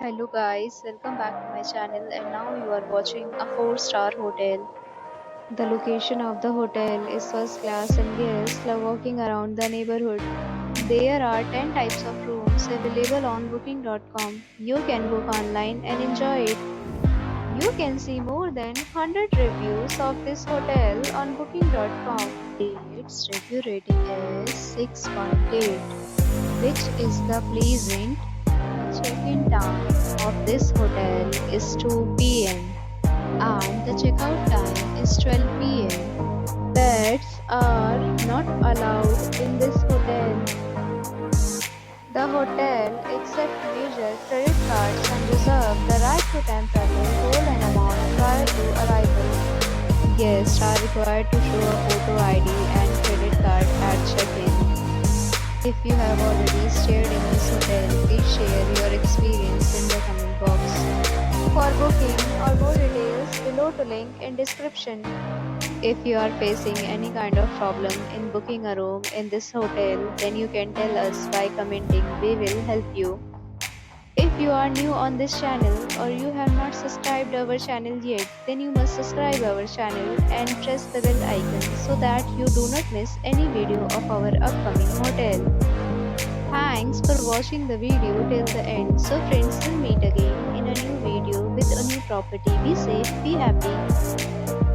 Hello guys, welcome back to my channel and now you are watching a 4-star hotel. The location of the hotel is first class and guests love walking around the neighborhood. There are 10 types of rooms available on booking.com. You can book online and enjoy it. You can see more than 100 reviews of this hotel on booking.com. Its review rating is 6.8, which is the pleasant. Check-in time of this hotel is 2 p.m. and the checkout time is 12 p.m. Pets are not allowed in this hotel. The hotel accepts major credit cards and reserves the right to temporarily hold an amount prior to arrival. Guests are required to show a photo ID and credit card at check-in. If you have already stayed in this hotel, please share your experience in the comment box. For booking or more details, below to link in description. If you are facing any kind of problem in booking a room in this hotel, then you can tell us by commenting. We will help you. If you are new on this channel or you have not subscribed our channel yet, then you must subscribe our channel and press the bell icon so that you do not miss any video of our upcoming hotel. Thanks for watching the video till the end. So friends, will meet again in a new video with a new property. Be safe, be happy.